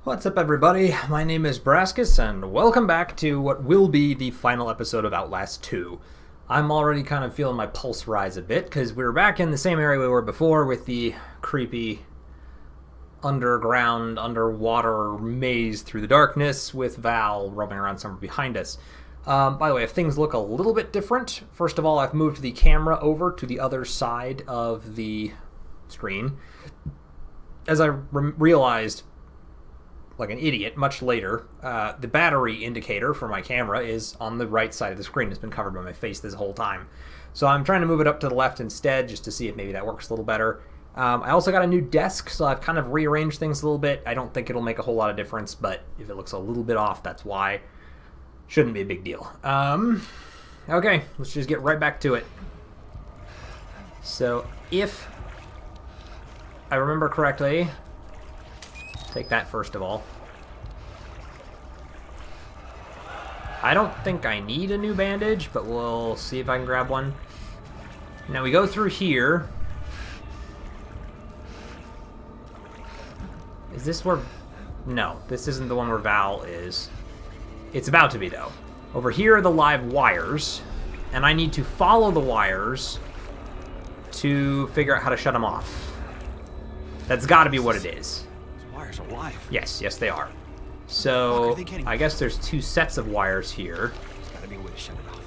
What's up, everybody? My name is Brascus, and welcome back to what will be the final episode of Outlast 2. I'm already kind of feeling my pulse rise a bit, because we were back in the same area we were before with the creepy underground, underwater maze through the darkness with Val roaming around somewhere behind us. By the way, if things look a little bit different, first of all, I've moved the camera over to the other side of the screen. As I realized, like an idiot, much later, the battery indicator for my camera is on the right side of the screen. It's been covered by my face this whole time. So I'm trying to move it up to the left instead, just to see if maybe that works a little better. I also got a new desk, so I've kind of rearranged things a little bit. I don't think it'll make a whole lot of difference, but if it looks a little bit off, that's why. Shouldn't be a big deal. Okay, let's just get right back to it. So, if I remember correctly, take that first of all. I don't think I need a new bandage, but we'll see if I can grab one. Now we go through here. Is this where... No, this isn't the one where Val is. It's about to be, though. Over here are the live wires, and I need to follow the wires to figure out how to shut them off. That's got to be what it is. Those wires are live. Yes, they are. So, I guess there's two sets of wires here. There's got to be a way to shut it off.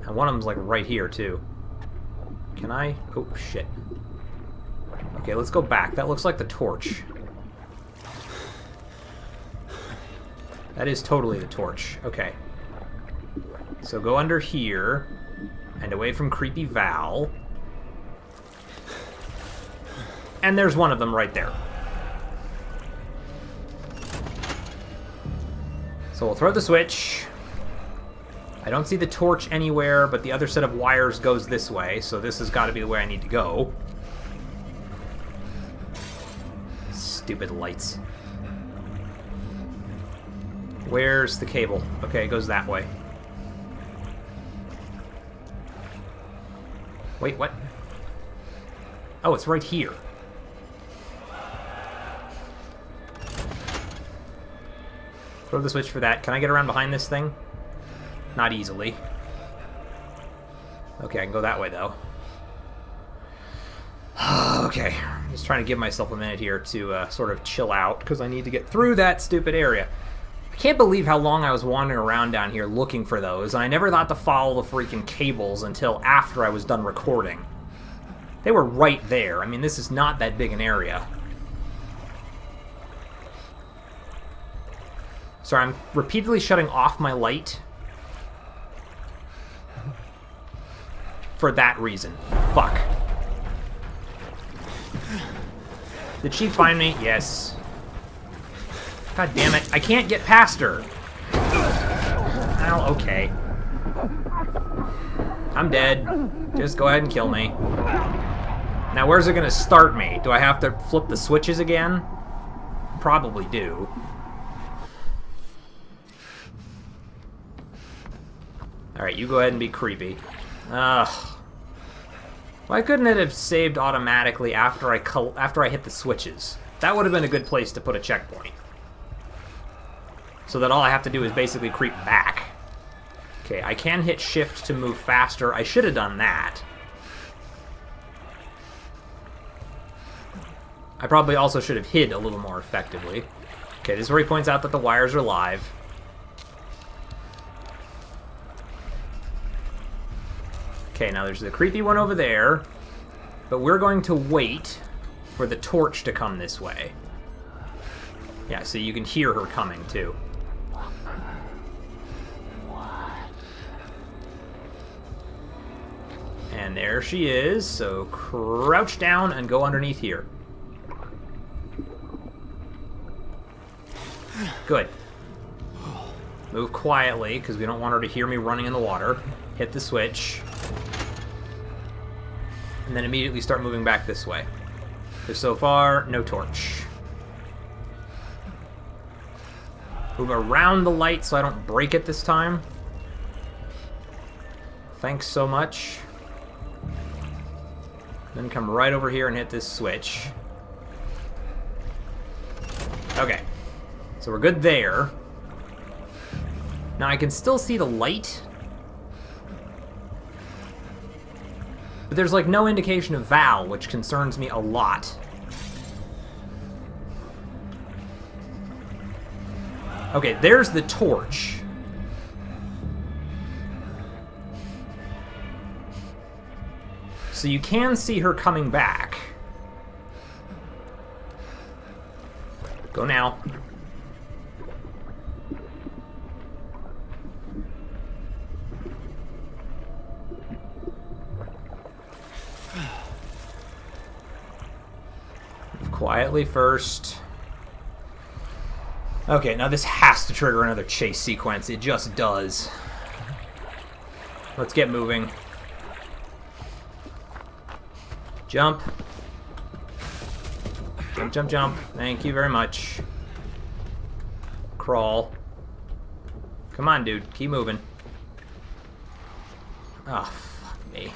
And one of them's, like, right here, too. Can I? Oh, shit. Okay, let's go back. That looks like the torch. That is totally the torch. Okay. So go under here, and away from creepy Val. And there's one of them right there. So we'll throw the switch. I don't see the torch anywhere, but the other set of wires goes this way, so this has got to be the way I need to go. Stupid lights. Where's the cable? Okay, it goes that way. Wait, what? Oh, it's right here. Throw the switch for that. Can I get around behind this thing? Not easily. Okay, I can go that way, though. Okay, just trying to give myself a minute here to sort of chill out, because I need to get through that stupid area. I can't believe how long I was wandering around down here looking for those, and I never thought to follow the freaking cables until after I was done recording. They were right there. I mean, this is not that big an area. Sorry, I'm repeatedly shutting off my light for that reason. Fuck. Did she find me? Yes. God damn it. I can't get past her. Well, okay. I'm dead. Just go ahead and kill me. Now, where's it gonna start me? Do I have to flip the switches again? Probably do. Alright, you go ahead and be creepy. Ugh. Why couldn't it have saved automatically after I hit the switches? That would have been a good place to put a checkpoint. So that all I have to do is basically creep back. Okay, I can hit shift to move faster. I should have done that. I probably also should have hid a little more effectively. Okay, this is where he points out that the wires are live. Okay, now there's the creepy one over there, but we're going to wait for the torch to come this way. Yeah, so you can hear her coming, too. And there she is, so crouch down and go underneath here. Good. Move quietly, because we don't want her to hear me running in the water. Hit the switch. And then immediately start moving back this way. Because so far, no torch. Move around the light so I don't break it this time. Thanks so much. Then come right over here and hit this switch. Okay. So we're good there. Now I can still see the light. But there's like no indication of Val, which concerns me a lot. Okay, there's the torch. So you can see her coming back. Go now. Move quietly first. Okay, now this has to trigger another chase sequence. It just does. Let's get moving. Jump. Jump, jump, jump. Thank you very much. Crawl. Come on, dude. Keep moving. Oh, fuck me.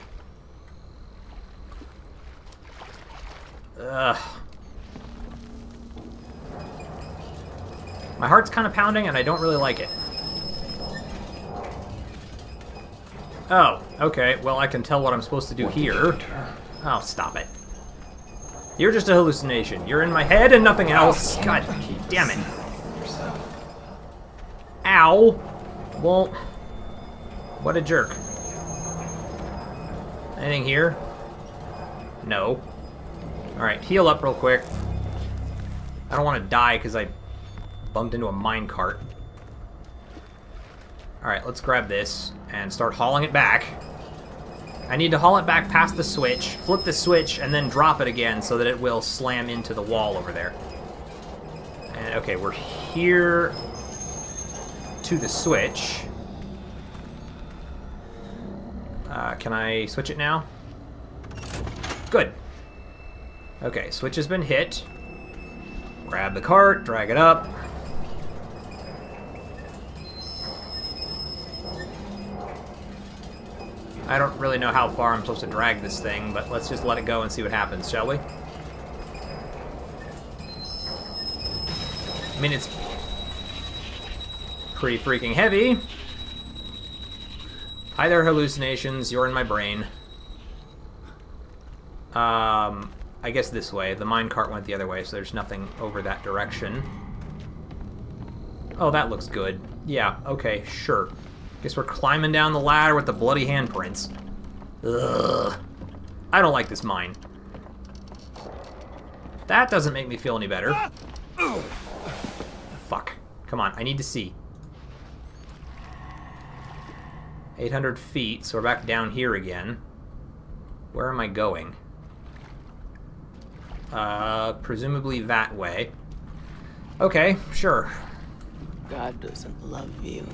Ugh. My heart's kind of pounding, and I don't really like it. Oh, okay. Well, I can tell what I'm supposed to do here. Oh, stop it. You're just a hallucination. You're in my head and nothing else. God damn it. Ow. Well, what a jerk. Anything here? No. Alright, heal up real quick. I don't want to die because I bumped into a minecart. Alright, let's grab this and start hauling it back. I need to haul it back past the switch, flip the switch, and then drop it again so that it will slam into the wall over there. And okay, we're here to the switch. Can I switch it now? Good. Okay, switch has been hit. Grab the cart, drag it up. I don't really know how far I'm supposed to drag this thing, but let's just let it go and see what happens, shall we? I mean, it's pretty freaking heavy. Hi there, hallucinations. You're in my brain. I guess this way. The minecart went the other way, so there's nothing over that direction. Oh, that looks good. Yeah, okay, sure. Guess we're climbing down the ladder with the bloody handprints. Ugh. I don't like this mine. That doesn't make me feel any better. Fuck. Come on, I need to see. 800 feet, so we're back down here again. Where am I going? Presumably that way. Okay, sure. God doesn't love you.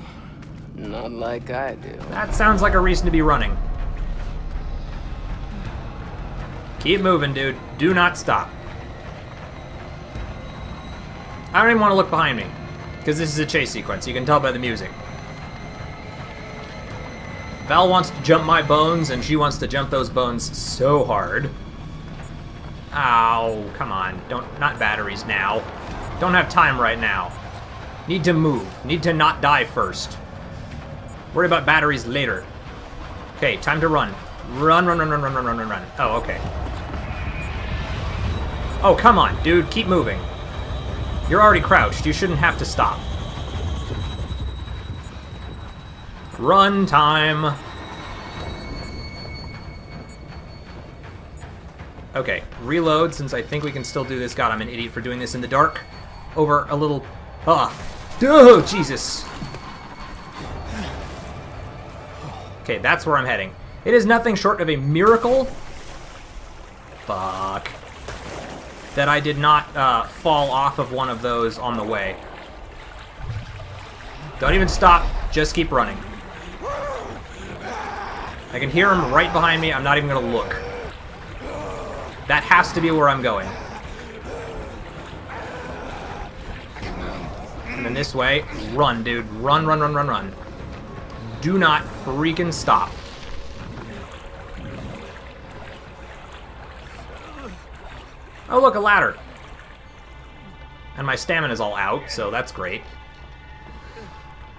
Not like I do. That sounds like a reason to be running. Keep moving, dude. Do not stop. I don't even want to look behind me, because this is a chase sequence. You can tell by the music. Val wants to jump my bones, and she wants to jump those bones so hard. Ow, come on. Not batteries now. Don't have time right now. Need to move. Need to not die first. Worry about batteries later. Okay, time to run. Run, run, run, run, run, run, run, run, run. Oh, okay. Oh, come on, dude. Keep moving. You're already crouched. You shouldn't have to stop. Run time. Okay, reload, since I think we can still do this. God, I'm an idiot for doing this in the dark. Over a little... Oh, Jesus. Okay, that's where I'm heading. It is nothing short of a miracle. Fuck. That I did not fall off of one of those on the way. Don't even stop. Just keep running. I can hear him right behind me. I'm not even going to look. That has to be where I'm going. And then this way. Run, dude. Run, run, run, run, run. Do not freaking stop. Oh, look, a ladder. And my stamina's all out, so that's great.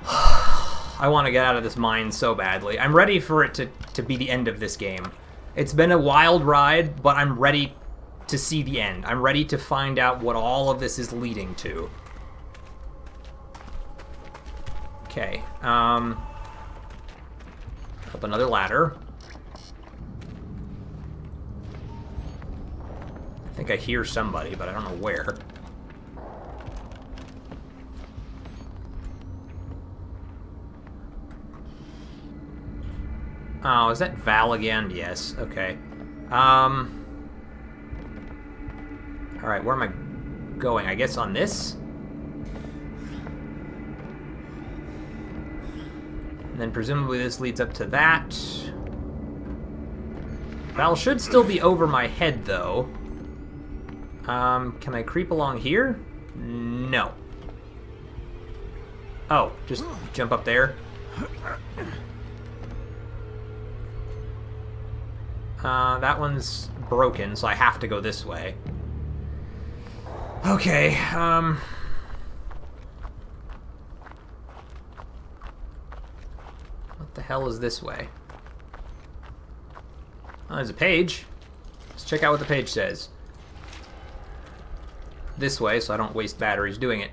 I want to get out of this mine so badly. I'm ready for it to be the end of this game. It's been a wild ride, but I'm ready to see the end. I'm ready to find out what all of this is leading to. Okay, up another ladder. I think I hear somebody, but I don't know where. Oh, is that Val again? Yes, okay. Alright, where am I going? I guess on this? And then presumably this leads up to that. Val should still be over my head, though. Can I creep along here? No. Oh, just jump up there. That one's broken, so I have to go this way. Okay, what the hell is this way? Oh, there's a page. Let's check out what the page says. This way, so I don't waste batteries doing it.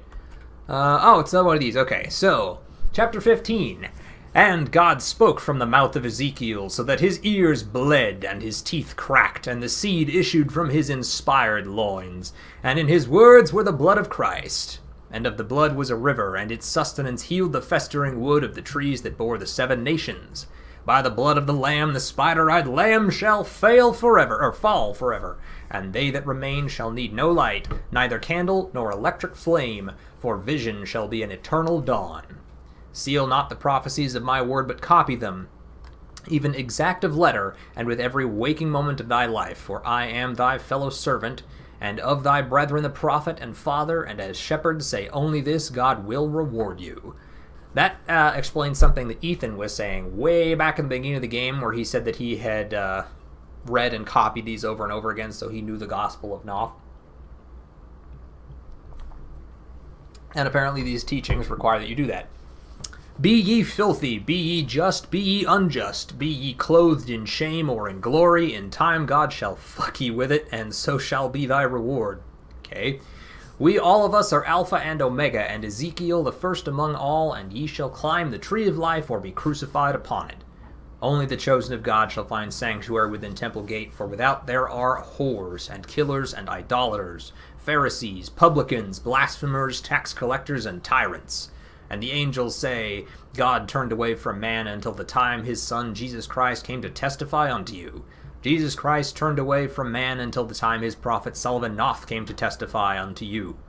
Oh, it's another one of these. Okay, so, chapter 15. And God spoke from the mouth of Ezekiel, so that his ears bled, and his teeth cracked, and the seed issued from his inspired loins. And in his words were the blood of Christ. And of the blood was a river, and its sustenance healed the festering wood of the trees that bore the 7 nations. By the blood of the Lamb, the spider-eyed Lamb shall fall forever. And they that remain shall need no light, neither candle nor electric flame, for vision shall be an eternal dawn. Seal not the prophecies of my word, but copy them, even exact of letter, and with every waking moment of thy life. For I am thy fellow servant, and of thy brethren the prophet and father, and as shepherds say only this, God will reward you. That explains something that Ethan was saying way back in the beginning of the game, where he said that he had read and copied these over and over again, so he knew the Gospel of Noth. And apparently these teachings require that you do that. Be ye filthy, be ye just, be ye unjust, be ye clothed in shame or in glory, in time God shall fuck ye with it, and so shall be thy reward. Okay. We all of us are Alpha and Omega, and Ezekiel the first among all, and ye shall climb the tree of life or be crucified upon it. Only the chosen of God shall find sanctuary within temple gate, for without there are whores, and killers, and idolaters, Pharisees, publicans, blasphemers, tax collectors, and tyrants. And the angels say, God turned away from man until the time his Son Jesus Christ came to testify unto you. Jesus Christ turned away from man until the time his prophet Sullivan Noth came to testify unto you.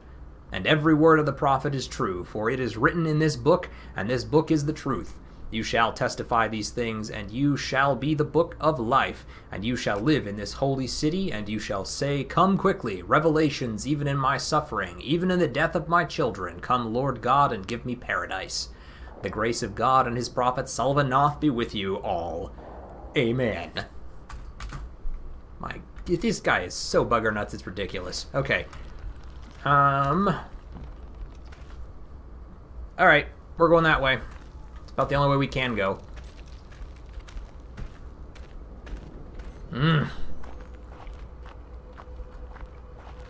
And every word of the prophet is true, for it is written in this book, and this book is the truth. You shall testify these things, and you shall be the book of life, and you shall live in this holy city, and you shall say, Come quickly, revelations, even in my suffering, even in the death of my children, come, Lord God, and give me paradise. The grace of God and his prophet Sullivan Noth be with you all. Amen. This guy is so bugger nuts, it's ridiculous. Okay. Alright, we're going that way. About the only way we can go.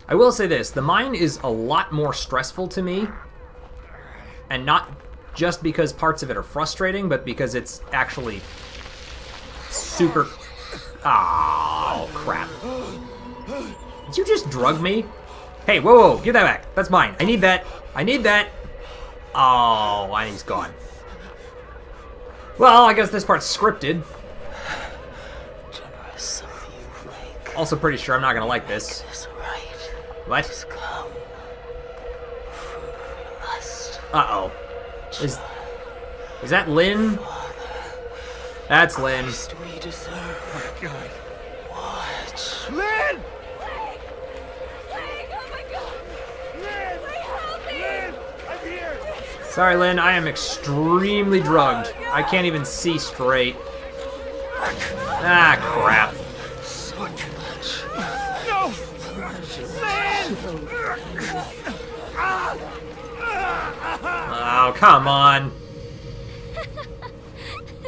I will say this, the mine is a lot more stressful to me, and not just because parts of it are frustrating, but because it's actually super... Oh, crap. Did you just drug me? Hey, whoa, give that back. That's mine. I need that. I need that. Oh, and he's gone. Well, I guess this part's scripted. Also pretty sure I'm not gonna like this. What? Uh-oh. Is that Lynn? That's Lynn. Oh, God. Watch. Lynn! Sorry, Lynn, I am extremely drugged. I can't even see straight. Ah, crap. No! Oh, come on.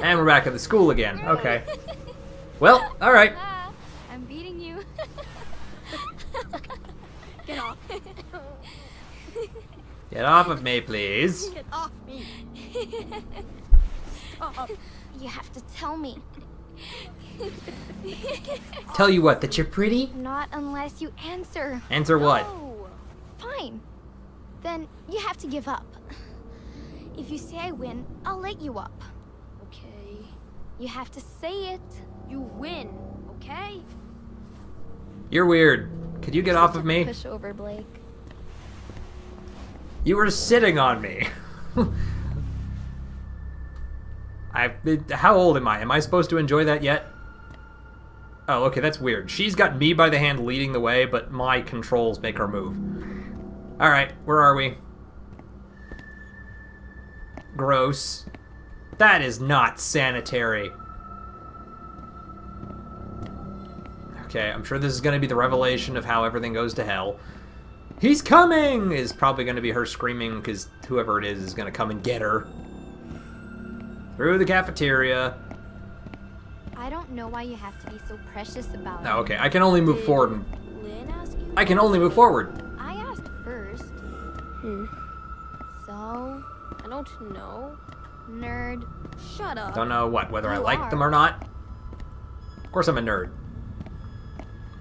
And we're back at the school again. Okay. Well, alright. I'm beating you. Get off. Get off of me, please. Get off me. Stop. You have to tell me. Tell you what, that you're pretty? Not unless you answer. Answer what? No. Fine. Then you have to give up. If you say I win, I'll let you up. Okay. You have to say it. You win, okay? You're weird. Could you get off of me? Push over, Blake. You were sitting on me. How old am I? Am I supposed to enjoy that yet? Oh, okay, that's weird. She's got me by the hand leading the way, but my controls make her move. Alright, where are we? Gross. That is not sanitary. Okay, I'm sure this is going to be the revelation of how everything goes to hell. He's coming! Is probably going to be her screaming because whoever it is going to come and get her. Through the cafeteria. I don't know why you have to be so precious about it. Oh, okay, I can only move forward. Lynn ask you? I can only move forward. I asked first. So, I don't know. nerd. Shut up. Don't know what, whether I You like are. them or not. Of course I'm a nerd.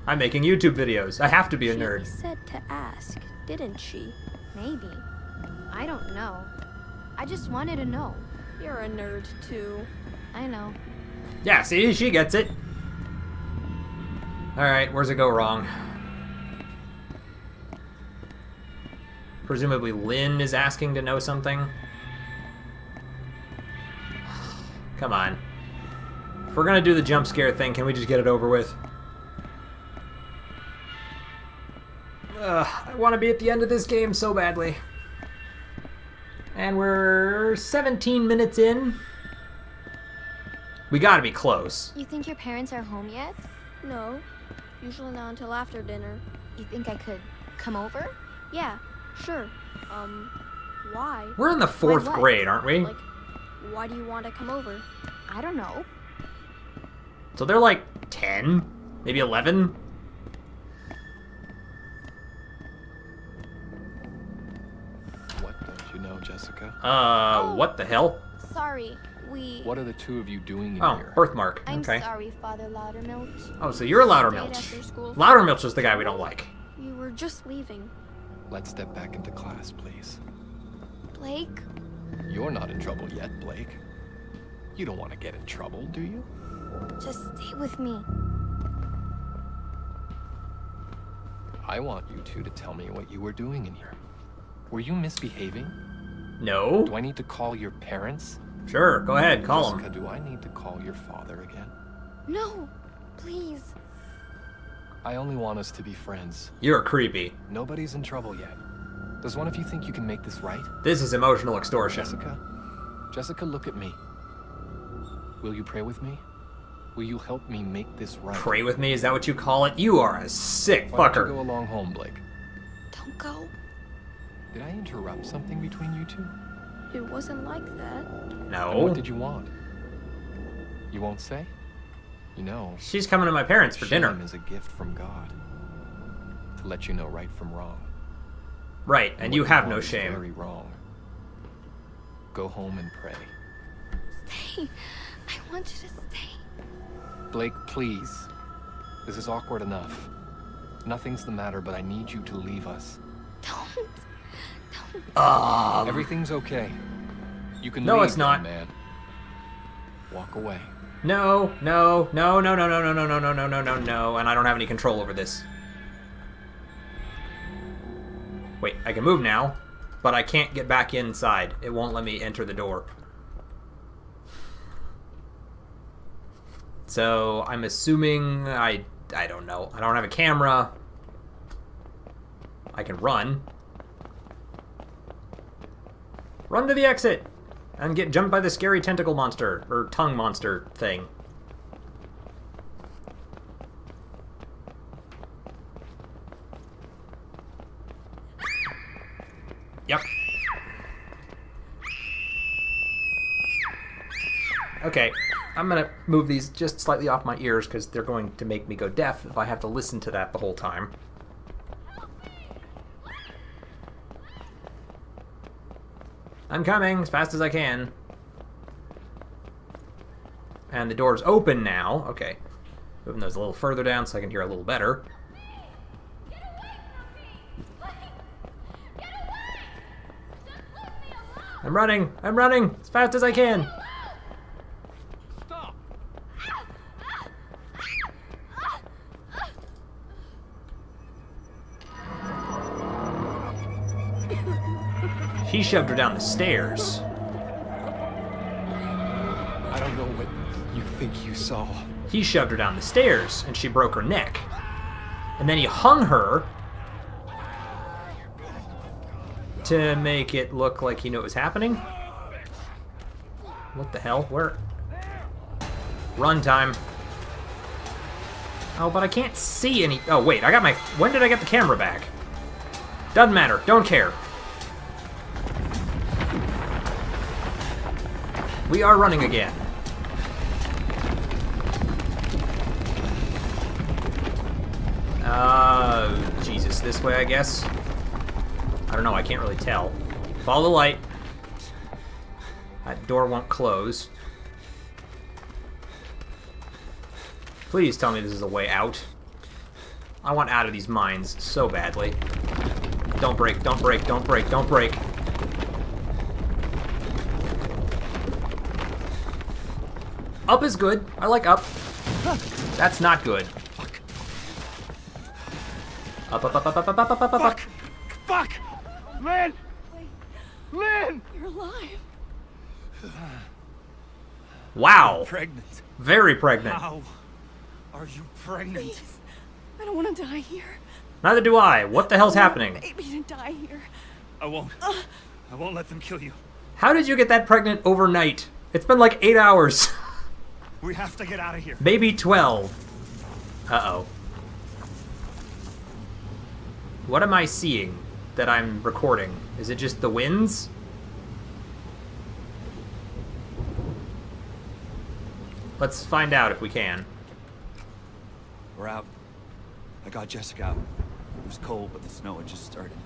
I'm making YouTube videos. I have to be a nerd. She said to ask, didn't she? Maybe. I don't know. I just wanted to know. You're a nerd too. I know. Yeah, see, she gets it. Alright, where's it go wrong? Presumably Lynn is asking to know something. Come on. If we're gonna do the jump scare thing, can we just get it over with? I want to be at the end of this game so badly. And we're 17 minutes in. We gotta be close. You think your parents are home yet? No, usually not until after dinner. You think I could come over? Yeah, sure. Why? We're in the 4th what? grade, aren't we? Like, why do you want to come over? I don't know. So they're like 10, maybe 11. What don't you know, Jessica? What the hell? Sorry, we... What are the two of you doing in Oh, here? birthmark. I'm Okay. sorry, Father Loudermilk. Oh, so you're Stayed Loudermilch. after school. Loudermilch is the guy we don't like. You were just leaving. Let's step back into class, please. Blake? You're not in trouble yet, Blake. You don't want to get in trouble, do you? Just stay with me. I want you two to tell me what you were doing in here. Were you misbehaving? No? Do I need to call your parents? Sure, go ahead, call Jessica, him. do I need to call your father again? No, please. I only want us to be friends. You're creepy. Nobody's in trouble yet. Does one of you think you can make this right? This is emotional extortion. Jessica, look at me. Will you pray with me? Will you help me make this right? Pray with me, is that what you call it? You are a sick Why don't you fucker. go along home, Blake? Don't go. Did I interrupt something between you two? It wasn't like that. Then No. what did you want? You won't say? You know, She's coming to my parents for shame dinner. is a gift from God to let you know right from wrong. Right, and you what have no want is shame. Very wrong. Go home and pray. Stay. I want you to stay. Blake, please. This is awkward enough. Nothing's the matter, but I need you to leave us. Don't. Everything's okay. You can No, leave, it's not. young man. Walk away. No, no, no, no, no, no, no, no, no, no, no, no, no, no, and I don't have any control over this. Wait, I can move now, but I can't get back inside. It won't let me enter the door. So, I'm assuming I don't know. I don't have a camera. I can run. Run to the exit! And get jumped by the scary tentacle monster, or tongue monster thing. Yep. Okay, I'm gonna move these just slightly off my ears because they're going to make me go deaf if I have to listen to that the whole time. I'm coming as fast as I can. And the door's open now. Okay. Moving those a little further down so I can hear a little better. I'm running! I'm running! As fast as I can! Stop! He shoved her down the stairs. I don't know what you think you saw. He shoved her down the stairs, and she broke her neck. And then he hung her to make it look like he knew what was happening. What the hell? Where? Run time. Oh, but I can't see any... Oh, wait, I got my... When did I get the camera back? Doesn't matter. Don't care. We are running again. Jesus, this way, I guess. I don't know, I can't really tell. Follow the light. That door won't close. Please tell me this is a way out. I want out of these mines so badly. Don't break, don't break, don't break, don't break. Up is good. I like up. That's not good. Up, up, up, up, up, up, up, up, up, up. Fuck! Lynn! Lynn! You're alive. Wow. Pregnant. Very pregnant. How are you pregnant? Please. I don't want to die here. Neither do I. What the hell's I want happening? my baby to die here. I won't let them kill you. How did you get that pregnant overnight? It's been like 8 hours. We have to get out of here. Maybe 12. Uh-oh. What am I seeing that I'm recording? Is it just the winds? Let's find out if we can. We're out. I got Jessica out. It was cold, but the snow had just started.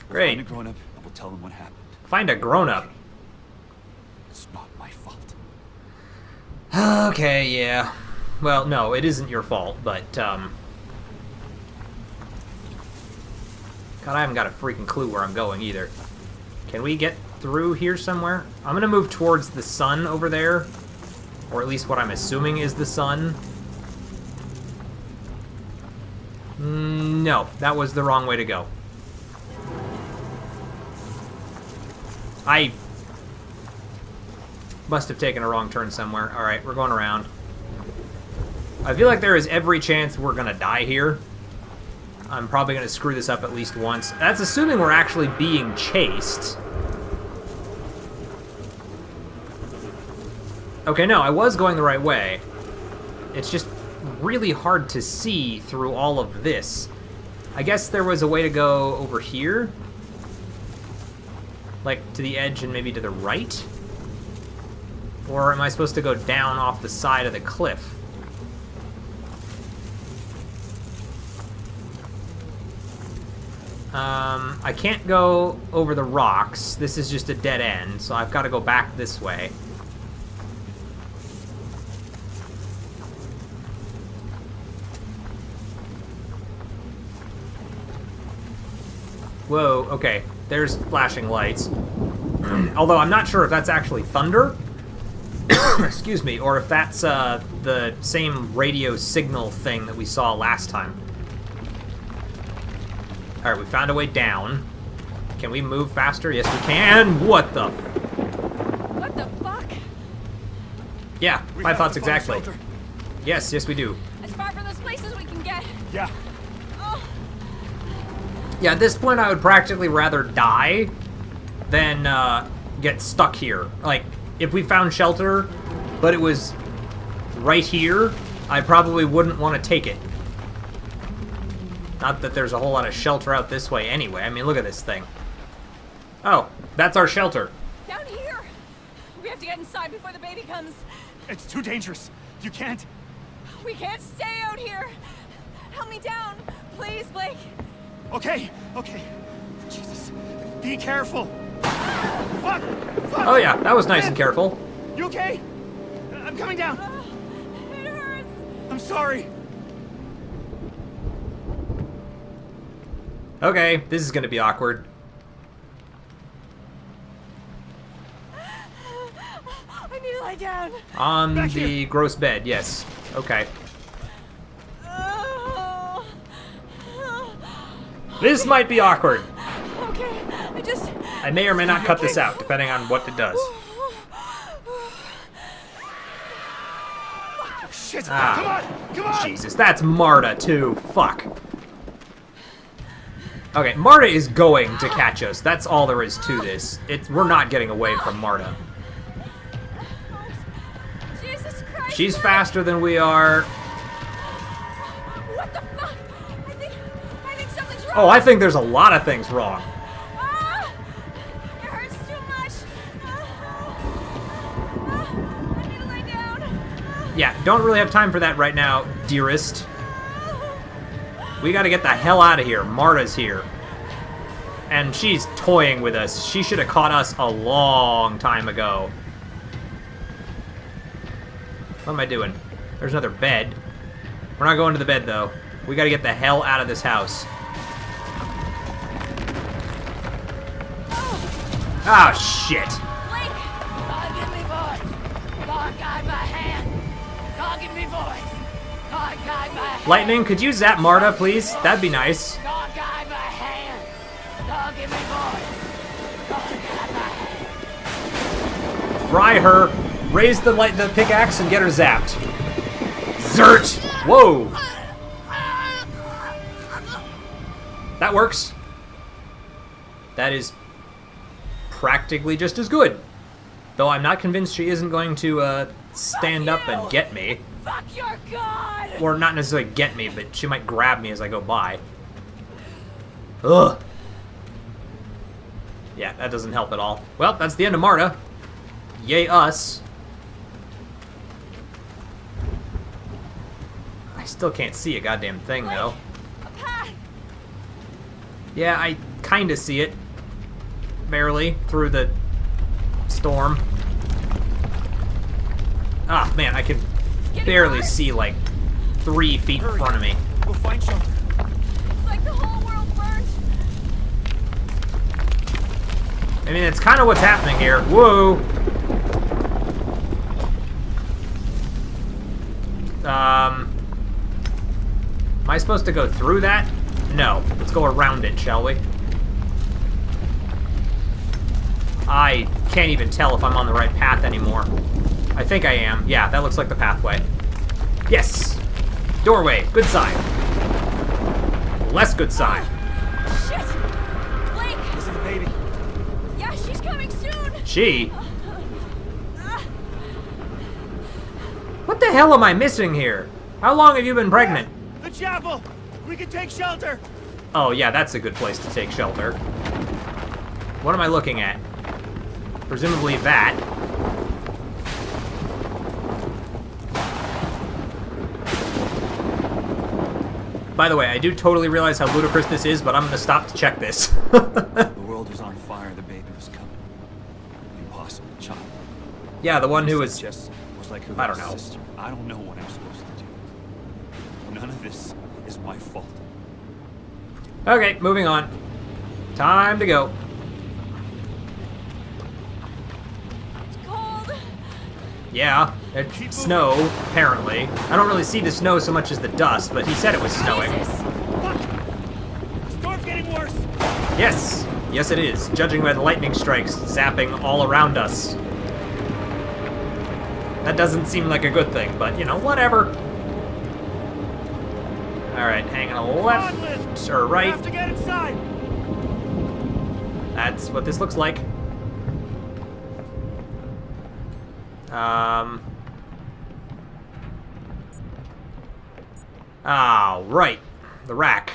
We'll Great. find a grown-up and we'll tell them what happened. Find a grown-up. It's not my fault. Okay, yeah. Well, no, it isn't your fault, but, God, I haven't got a freaking clue where I'm going either. Can we get through here somewhere? I'm gonna move towards the sun over there. Or at least what I'm assuming is the sun. No, that was the wrong way to go. I must have taken a wrong turn somewhere. Alright, we're going around. I feel like there is every chance we're gonna die here. I'm probably gonna screw this up at least once. That's assuming we're actually being chased. Okay, no, I was going the right way. It's just really hard to see through all of this. I guess there was a way to go over here. Like, to the edge and maybe to the right? Or am I supposed to go down off the side of the cliff? I can't go over the rocks. This is just a dead end, so I've got to go back this way. Whoa, okay. There's flashing lights. Although I'm not sure if that's actually thunder. Excuse me, or if that's the same radio signal thing that we saw last time. Alright, we found a way down. Can we move faster? Yes, we can! What the... What the fuck? Yeah, We my have thoughts to find exactly. shelter. Yes, yes we do. As far from this place as we can get. Yeah. Yeah, at this point I would practically rather die than get stuck here. Like, if we found shelter, but it was right here, I probably wouldn't want to take it. Not that there's a whole lot of shelter out this way anyway. I mean, look at this thing. Oh, that's our shelter. Down here. We have to get inside before the baby comes. It's too dangerous. You can't. We can't stay out here. Help me down, please, Blake. Okay. Jesus. Be careful. Fuck! Oh yeah, that was nice and careful. You okay? I'm coming down. It hurts. I'm sorry. Okay, this is gonna be awkward. I need to lie down. On Back the here. gross bed, yes. Okay. Oh. This might be awkward. Okay, I may or may not cut this out, depending on what it does. Shit! Ah. Come on! Jesus, that's Marta too. Fuck. Okay, Marta is going to catch us. That's all there is to this. We're not getting away from Marta. Jesus Christ. She's Blake. faster than we are. What the fuck? I think something's wrong. Oh, I think there's a lot of things wrong. Ah! It hurts too much. I need to lay down. Yeah, don't really have time for that right now, dearest. We gotta get the hell out of here. Marta's here. And she's toying with us. She should have caught us a long time ago. What am I doing? There's another bed. We're not going to the bed, though. We gotta get the hell out of this house. Ah, shit. Blake! God, give me voice. God, guide my hand. God, give me voice. God, guide my hand. Lightning, could you zap Marta, please? That'd be nice. God, guide my hand. God, give me voice. God, guide my hand. Fry her. Raise the pickaxe and get her zapped. Zert! Whoa! That works. That is practically just as good. Though I'm not convinced she isn't going to stand up and get me. Fuck your god! Or not necessarily get me, but she might grab me as I go by. Ugh. Yeah, that doesn't help at all. Well, that's the end of Marta. Yay us. I still can't see a goddamn thing, though. A path! Yeah, I kinda see it. Barely. Through the storm. Ah, man, I can barely see, like, 3 feet in front of me. We'll find shelter. It's like the whole world burned. I mean, it's kind of what's happening here. Whoa! Am I supposed to go through that? No. Let's go around it, shall we? I can't even tell if I'm on the right path anymore. I think I am. Yeah, that looks like the pathway. Yes! Doorway. Good sign. Less good sign. Shit! Blake! This is the baby. Yeah, she's coming soon! She? What the hell am I missing here? How long have you been pregnant? The chapel! We can take shelter! Oh, yeah, that's a good place to take shelter. What am I looking at? Presumably that. By the way, I do totally realize how ludicrous this is, but I'm gonna stop to check this. The world was on fire, the baby was coming. Impossible child. Yeah, the one who was... Jess was like her I don't little know. sister. I don't know what I'm supposed to do. None of this is my fault. Okay, moving on. Time to go. It's cold. Yeah, it's snow, apparently. I don't really see the snow so much as the dust, but he said it was snowing. Jesus. Fuck! The storm's getting worse! Yes, yes it is, judging by the lightning strikes zapping all around us. That doesn't seem like a good thing, but, you know, whatever. Alright, hanging a left or We right. have to get inside! That's what this looks like. Right. The rack.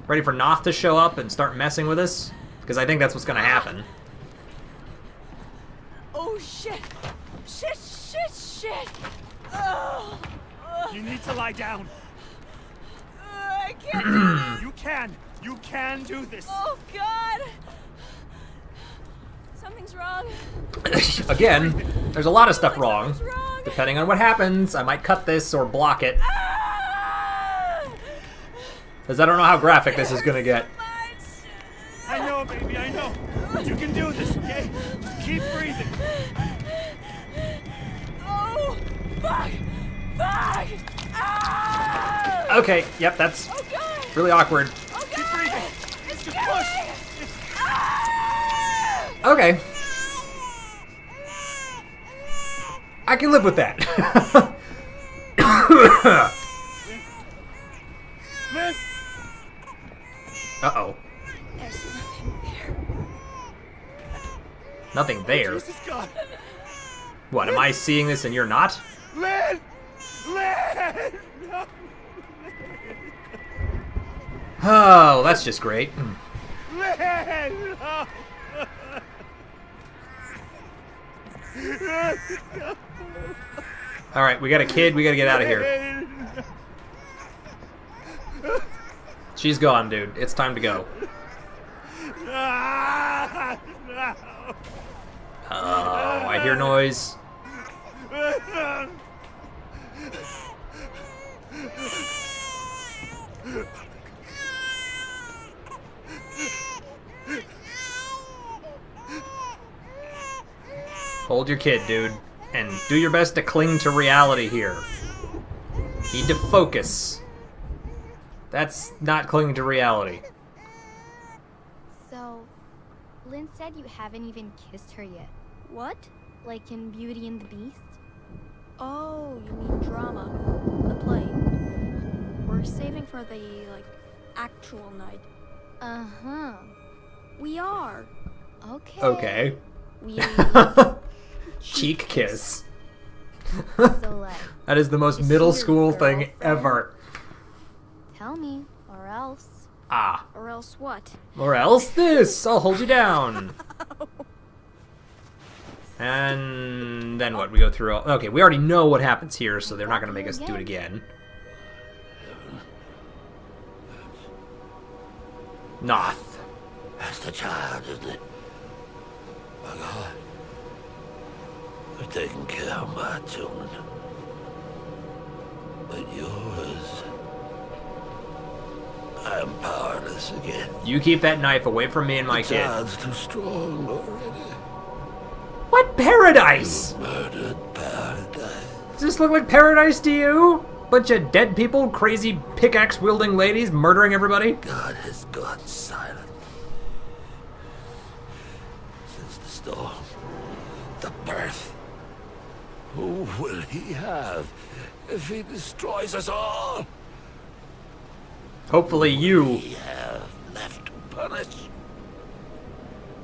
Ready for Noth to show up and start messing with us? Because I think that's what's gonna happen. Oh shit! Shit! shit! Oh, You need to lie down. I can't do this! You can! You can do this! Oh, God! Something's wrong. Again, there's a lot of stuff wrong. Something's wrong. Depending on what happens, I might cut this or block it. Ah! Because I don't know how graphic this is going to get. Much. I know, baby, I know. You can do this, okay? Just keep breathing. Oh, fuck! Fuck! Ah! Okay, yep, that's Oh, God! really awkward. Oh, Keep God! breathing. It's Just killing push. me! Ah! Okay. I can live with that. Lynn! Uh-oh. There's nothing there. Nothing there. Jesus God. What, am I seeing this and you're not? Lynn! Lynn! No. Oh, that's just great. Lynn! No. Alright, we got a kid, we gotta get out of here. Lynn! She's gone, dude. It's time to go. Ah, no. Oh, I hear noise. Hold your kid, dude. And do your best to cling to reality here. Need to focus. That's not clinging to reality. So, Lynn said you haven't even kissed her yet. What? Like in Beauty and the Beast? Oh, you mean drama. The play. We're saving for the, actual night. Uh-huh. We are. Okay. Okay. We Cheek kiss. So, That is the most Is she middle your school thing girlfriend? ever. tell me, or else. Ah. Or else what? Or else this. I'll hold you down. And then what? We go through all... Okay, we already know what happens here, so they're not going to make us do it again. Noth. That's the child, isn't it? My God. I've taken care of my children. But yours... I am powerless again. You keep that knife away from me and my The kid. child's too strong already. What paradise? Murdered paradise. Does this look like paradise to you? Bunch of dead people, crazy pickaxe-wielding ladies murdering everybody? God has gone silent. Since the storm, the birth. Who will he have if he destroys us all? Hopefully you. We have left to punish.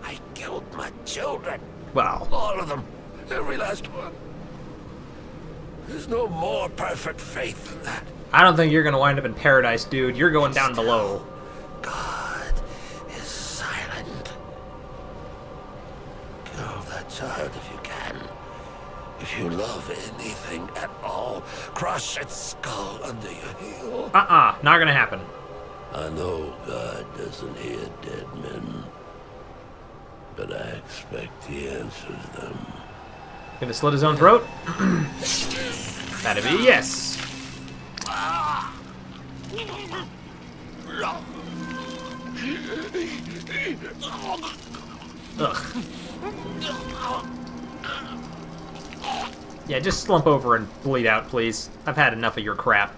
I killed my children. Well, All of them. Every last one. There's no more perfect faith than that. I don't think you're gonna wind up in paradise, dude. You're going down below. God is silent. Kill that child if you can. If you love anything at all, crush its skull under your heel. Not gonna happen. I know God doesn't hear dead men, but I expect he answers them. Gonna slit his own throat? That'd be a yes. Ugh. Yeah, just slump over and bleed out, please. I've had enough of your crap.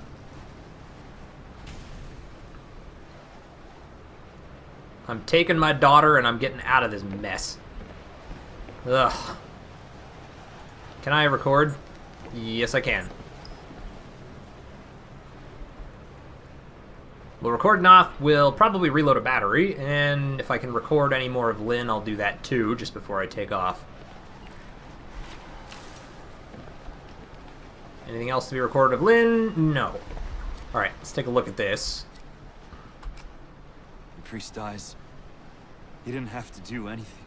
I'm taking my daughter and I'm getting out of this mess. Ugh. Can I record? Yes, I can. We'll record Noth, we'll probably reload a battery, and if I can record any more of Lynn, I'll do that too, just before I take off. Anything else to be recorded of Lynn? No. Alright, let's take a look at this. The priest dies. You didn't have to do anything.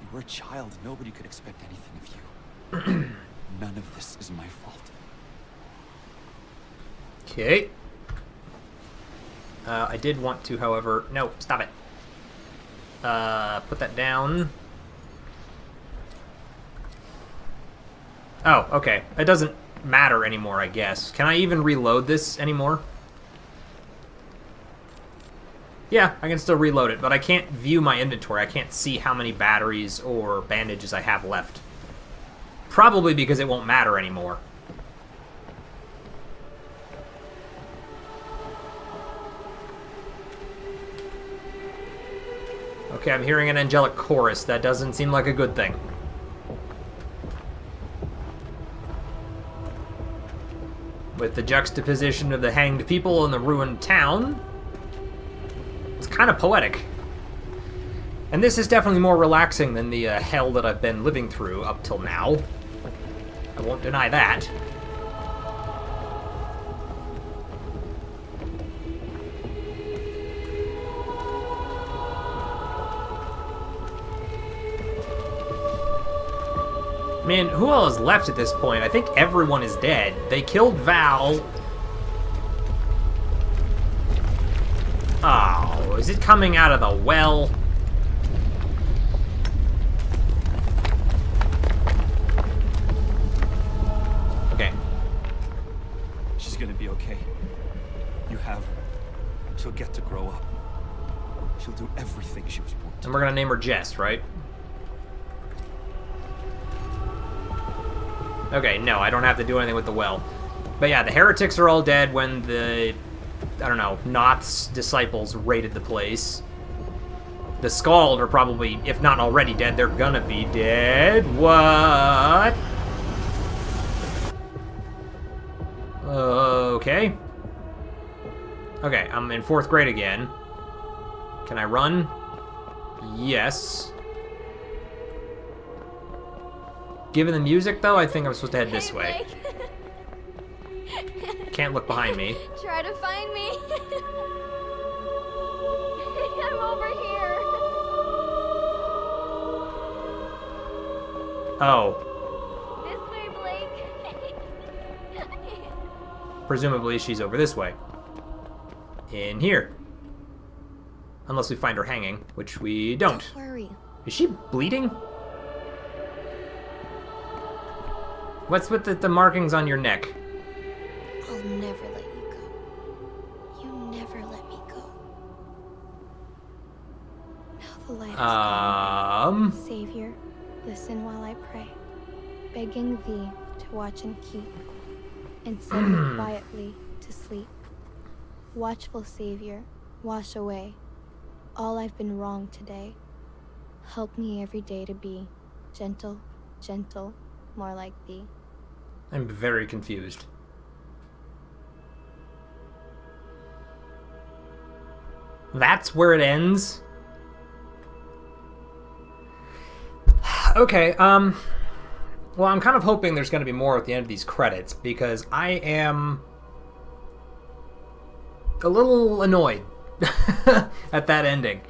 You were a child. Nobody could expect anything of you. None of this is my fault. Okay. I did want to, however... No, stop it. Put that down. Oh, okay. It doesn't matter anymore, I guess. Can I even reload this anymore? Yeah, I can still reload it, but I can't view my inventory. I can't see how many batteries or bandages I have left. Probably because it won't matter anymore. Okay, I'm hearing an angelic chorus. That doesn't seem like a good thing. With the juxtaposition of the hanged people in the ruined town, it's kind of poetic. And this is definitely more relaxing than the hell that I've been living through up till now. I won't deny that. Man, who all is left at this point? I think everyone is dead. They killed Val. Oh, is it coming out of the well? Okay. She's gonna be okay. You have her. She'll get to grow up. She'll do everything she was born to. And we're gonna name her Jess, right? Okay, no, I don't have to do anything with the well. But yeah, the heretics are all dead when the, I don't know, Noth's disciples raided the place. The Scald are probably, if not already dead, they're gonna be dead. What? Okay. Okay, I'm in 4th grade again. Can I run? Yes. Given the music, though, I think I'm supposed to head this way. Can't look behind me. Try to find me. I'm over here. Oh. This way, Blake. Presumably she's over this way. In here. Unless we find her hanging, which we don't. Don't worry. Is she bleeding? What's with the markings on your neck? I'll never let you go. You never let me go. Now the light is gone. Savior, listen while I pray, begging thee to watch and keep, and send me quietly to sleep. Watchful Savior, wash away all I've been wrong today. Help me every day to be gentle, gentle, more like thee. I'm very confused. That's where it ends? Okay, well, I'm kind of hoping there's going to be more at the end of these credits, because I am a little annoyed at that ending.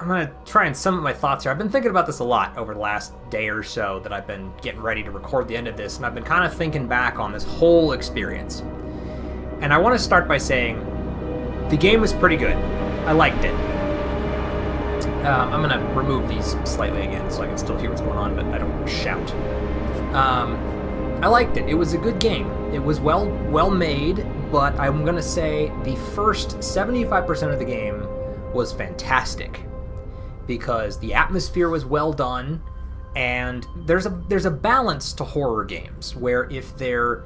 I'm going to try and sum up my thoughts here. I've been thinking about this a lot over the last day or so that I've been getting ready to record the end of this, and I've been kind of thinking back on this whole experience. And I want to start by saying the game was pretty good. I liked it. I'm going to remove these slightly again so I can still hear what's going on, but I don't shout. I liked it. It was a good game. It was well made, but I'm going to say the first 75% of the game was fantastic, because the atmosphere was well done, and there's a balance to horror games where if they're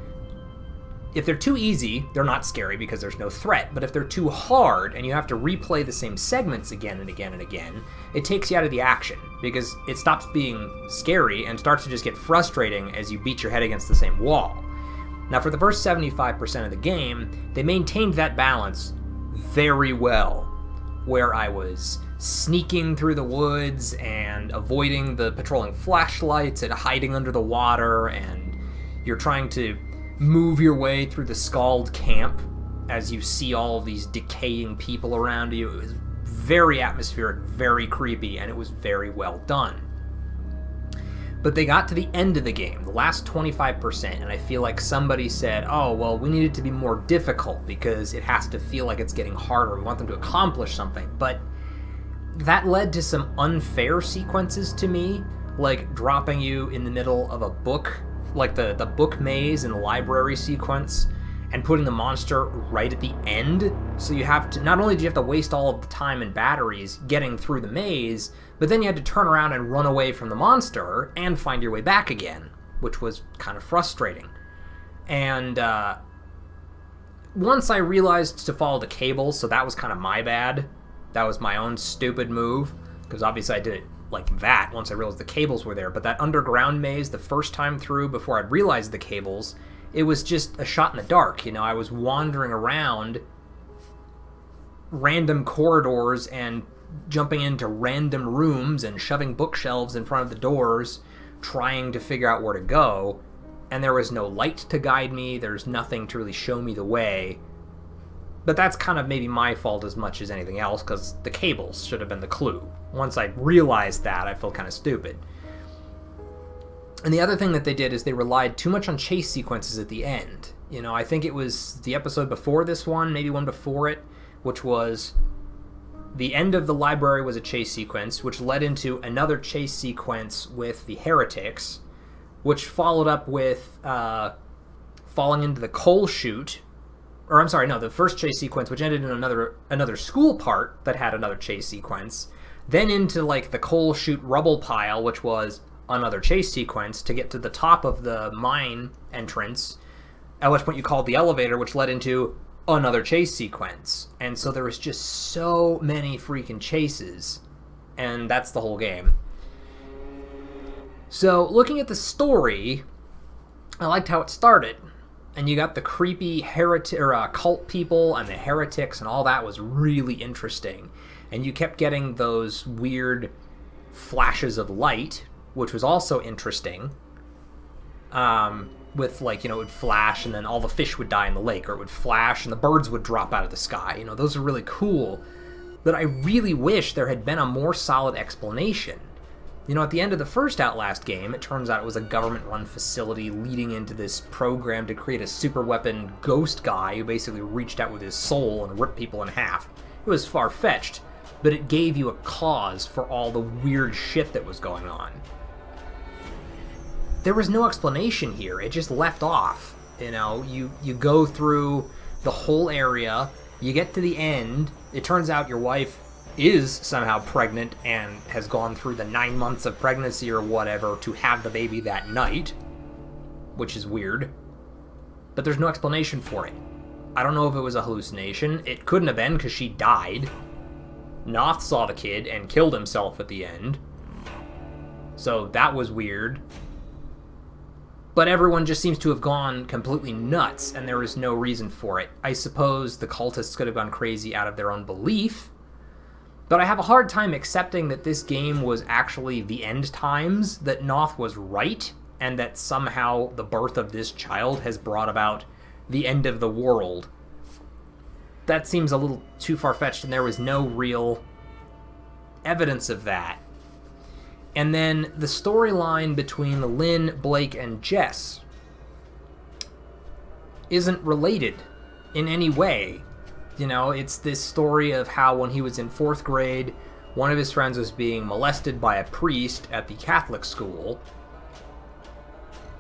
too easy, they're not scary because there's no threat, but if they're too hard and you have to replay the same segments again and again and again, it takes you out of the action because it stops being scary and starts to just get frustrating as you beat your head against the same wall. Now, for the first 75% of the game, they maintained that balance very well, where I was sneaking through the woods and avoiding the patrolling flashlights and hiding under the water, and you're trying to move your way through the Scald camp as you see all of these decaying people around you. It was very atmospheric, very creepy, and it was very well done. But they got to the end of the game, the last 25%, and I feel like somebody said, oh, well, we need it to be more difficult because it has to feel like it's getting harder. We want them to accomplish something. But that led to some unfair sequences to me, like dropping you in the middle of a book, like the book maze in the library sequence, and putting the monster right at the end. So you have to, not only do you have to waste all of the time and batteries getting through the maze, but then you had to turn around and run away from the monster and find your way back again, which was kind of frustrating. And once I realized to follow the cables, so that was kind of my bad. That was my own stupid move, because obviously I did it like that once I realized the cables were there. But that underground maze, the first time through, before I'd realized the cables, it was just a shot in the dark. You know, I was wandering around random corridors and jumping into random rooms and shoving bookshelves in front of the doors, trying to figure out where to go. And there was no light to guide me. There's nothing to really show me the way. But that's kind of maybe my fault as much as anything else, because the cables should have been the clue. Once I realized that, I felt kind of stupid. And the other thing that they did is they relied too much on chase sequences at the end. You know, I think it was the episode before this one, maybe one before it, which was the end of the library was a chase sequence, which led into another chase sequence with the heretics, which followed up with falling into the coal chute. Or I'm sorry, no, the first chase sequence, which ended in another school part that had another chase sequence, then into like the coal chute rubble pile, which was another chase sequence to get to the top of the mine entrance, at which point you called the elevator, which led into another chase sequence. And so there was just so many freaking chases, and that's the whole game. So looking at the story, I liked how it started. And you got the creepy cult people and the heretics, and all that was really interesting. And you kept getting those weird flashes of light, which was also interesting. With, like, you know, it would flash and then all the fish would die in the lake, or it would flash and the birds would drop out of the sky. You know, those are really cool. But I really wish there had been a more solid explanation. You know, at the end of the first Outlast game, it turns out it was a government-run facility leading into this program to create a superweapon ghost guy who basically reached out with his soul and ripped people in half. It was far-fetched, but it gave you a cause for all the weird shit that was going on. There was no explanation here. It just left off. You know, you go through the whole area, you get to the end, it turns out your wife is somehow pregnant and has gone through the 9 months of pregnancy or whatever to have the baby that night, which is weird. But there's no explanation for it. I don't know if it was a hallucination. It couldn't have been because she died. Noth saw the kid and killed himself at the end. So that was weird. But everyone just seems to have gone completely nuts, and there is no reason for it. I suppose the cultists could have gone crazy out of their own belief, but I have a hard time accepting that this game was actually the end times, that Noth was right, and that somehow the birth of this child has brought about the end of the world. That seems a little too far-fetched, and there was no real evidence of that. And then the storyline between Lynn, Blake, and Jess isn't related in any way. You know, it's this story of how when he was in 4th grade, one of his friends was being molested by a priest at the Catholic school.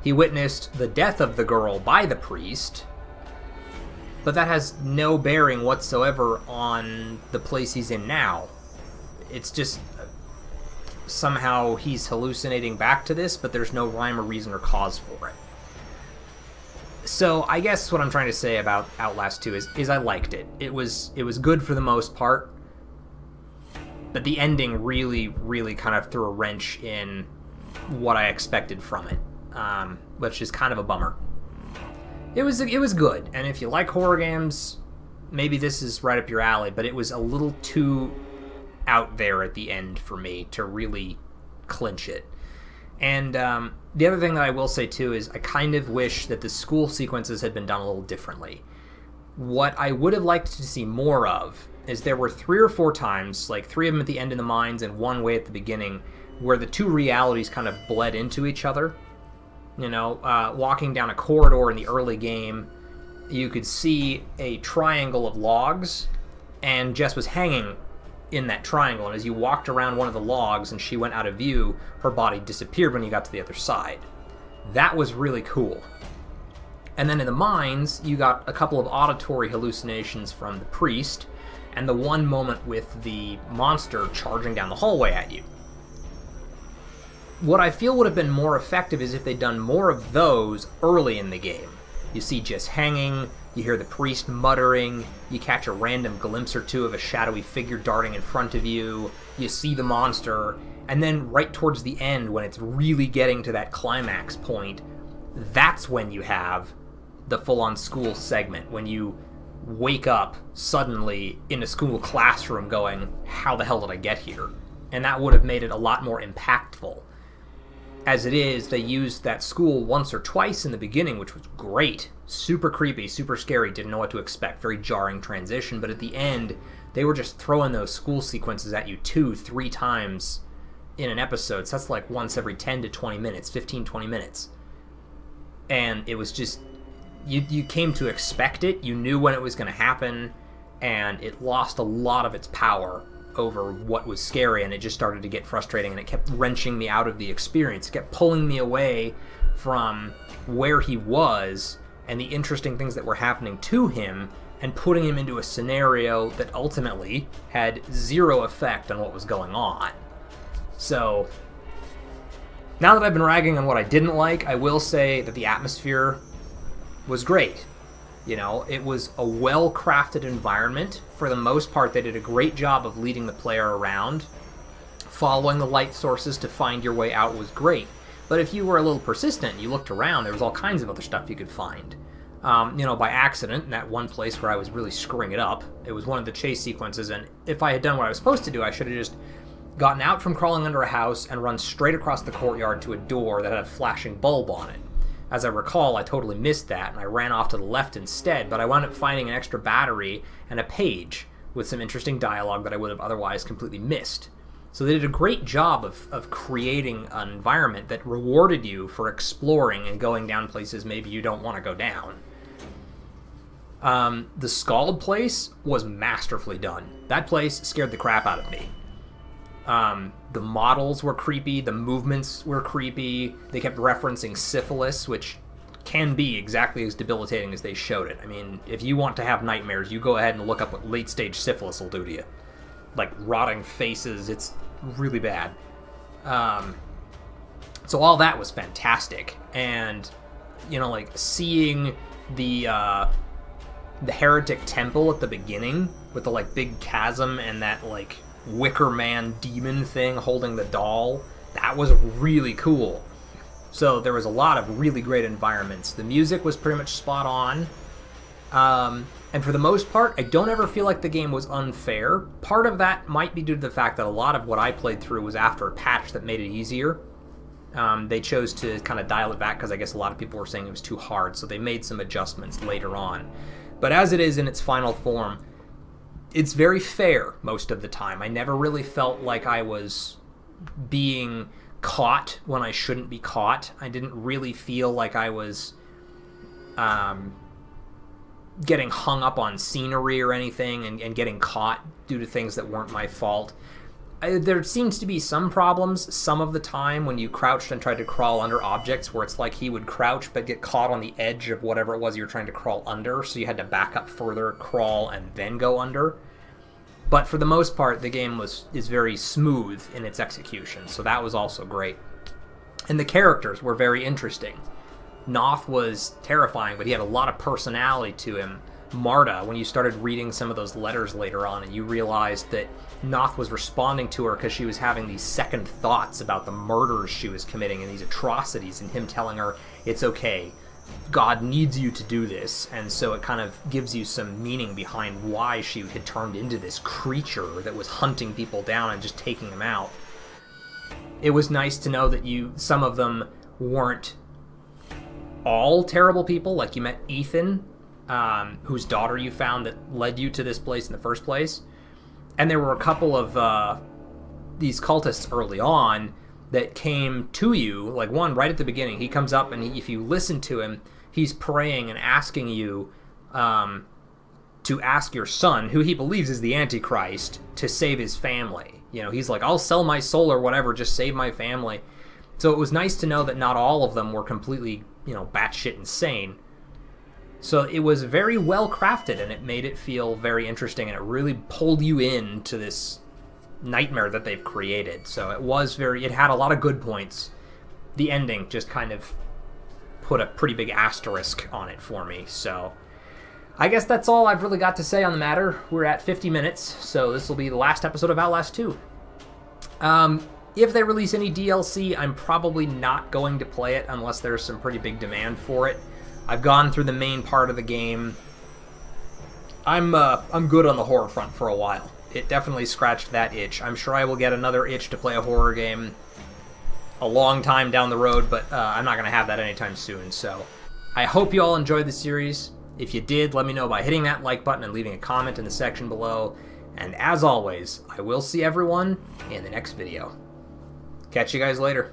He witnessed the death of the girl by the priest, but that has no bearing whatsoever on the place he's in now. It's just somehow he's hallucinating back to this, but there's no rhyme or reason or cause for it. So I guess what I'm trying to say about Outlast 2 is I liked it. It was good for the most part, but the ending really, really kind of threw a wrench in what I expected from it, which is kind of a bummer. It was good, and if you like horror games, maybe this is right up your alley, but it was a little too out there at the end for me to really clinch it. And the other thing that I will say too is I kind of wish that the school sequences had been done a little differently. What I would have liked to see more of is there were 3 or 4 times, like 3 of them at the end in the mines and 1 way at the beginning, where the two realities kind of bled into each other. You know, walking down a corridor in the early game, you could see a triangle of logs, and Jess was hanging in that triangle, and as you walked around one of the logs and she went out of view, her body disappeared when you got to the other side. That was really cool. And then in the mines, you got a couple of auditory hallucinations from the priest, and the one moment with the monster charging down the hallway at you. What I feel would have been more effective is if they'd done more of those early in the game. You see Jess hanging, you hear the priest muttering, you catch a random glimpse or two of a shadowy figure darting in front of you, you see the monster, and then right towards the end, when it's really getting to that climax point, that's when you have the full-on school segment, when you wake up suddenly in a school classroom going, how the hell did I get here? And that would have made it a lot more impactful. As it is, they used that school once or twice in the beginning, which was great. Super creepy, super scary, didn't know what to expect, very jarring transition, but at the end, they were just throwing those school sequences at you 2-3 times in an episode, so that's like once every 10 to 20 minutes, 15-20 minutes. And it was just, you came to expect it, you knew when it was going to happen, and it lost a lot of its power over what was scary, and it just started to get frustrating, and it kept wrenching me out of the experience. It kept pulling me away from where he was and the interesting things that were happening to him, and putting him into a scenario that ultimately had zero effect on what was going on. So, now that I've been ragging on what I didn't like, I will say that the atmosphere was great. You know, it was a well-crafted environment. For the most part, they did a great job of leading the player around. Following the light sources to find your way out was great. But if you were a little persistent, you looked around, there was all kinds of other stuff you could find. You know, by accident, in that one place where I was really screwing it up, it was one of the chase sequences, and if I had done what I was supposed to do, I should have just gotten out from crawling under a house and run straight across the courtyard to a door that had a flashing bulb on it. As I recall, I totally missed that, and I ran off to the left instead, but I wound up finding an extra battery and a page with some interesting dialogue that I would have otherwise completely missed. So they did a great job of creating an environment that rewarded you for exploring and going down places maybe you don't want to go down. The Scald place was masterfully done. That place scared the crap out of me. The models were creepy, the movements were creepy, they kept referencing syphilis, which can be exactly as debilitating as they showed it. I mean, if you want to have nightmares, you go ahead and look up what late-stage syphilis will do to you. Like, rotting faces, it's really bad. So all that was fantastic, and, you know, like, seeing the heretic temple at the beginning, with the, like, big chasm and that, like, Wicker Man demon thing holding the doll, that was really cool. So there was a lot of really great environments. The music was pretty much spot on. And for the most part, I don't ever feel like the game was unfair. Part of that might be due to the fact that a lot of what I played through was after a patch that made it easier. They chose to kind of dial it back because I guess a lot of people were saying it was too hard, so they made some adjustments later on. But as it is in its final form, it's very fair most of the time. I never really felt like I was being caught when I shouldn't be caught. I didn't really feel like I was getting hung up on scenery or anything and getting caught due to things that weren't my fault. There seems to be some problems some of the time when you crouched and tried to crawl under objects where it's like he would crouch but get caught on the edge of whatever it was you were trying to crawl under, so you had to back up further, crawl, and then go under. But for the most part, the game is very smooth in its execution, so that was also great. And the characters were very interesting. Noth was terrifying, but he had a lot of personality to him. Marta, when you started reading some of those letters later on and you realized that Noth was responding to her because she was having these second thoughts about the murders she was committing and these atrocities, and him telling her, it's okay, God needs you to do this, and so it kind of gives you some meaning behind why she had turned into this creature that was hunting people down and just taking them out. It was nice to know that some of them weren't all terrible people, like you met Ethan, whose daughter you found that led you to this place in the first place. And there were a couple of these cultists early on that came to you, like one right at the beginning. He comes up, and if you listen to him, he's praying and asking you to ask your son, who he believes is the Antichrist, to save his family. You know, he's like, I'll sell my soul or whatever, just save my family. So it was nice to know that not all of them were completely, you know, batshit insane. So it was very well crafted, and it made it feel very interesting, and it really pulled you into this nightmare that they've created. So it had a lot of good points. The ending just kind of put a pretty big asterisk on it for me. So I guess that's all I've really got to say on the matter. We're at 50 minutes, so this will be the last episode of Outlast 2. If they release any DLC, I'm probably not going to play it unless there's some pretty big demand for it. I've gone through the main part of the game. I'm good on the horror front for a while. It definitely scratched that itch. I'm sure I will get another itch to play a horror game a long time down the road, but I'm not going to have that anytime soon. So I hope you all enjoyed the series. If you did, let me know by hitting that like button and leaving a comment in the section below. And as always, I will see everyone in the next video. Catch you guys later.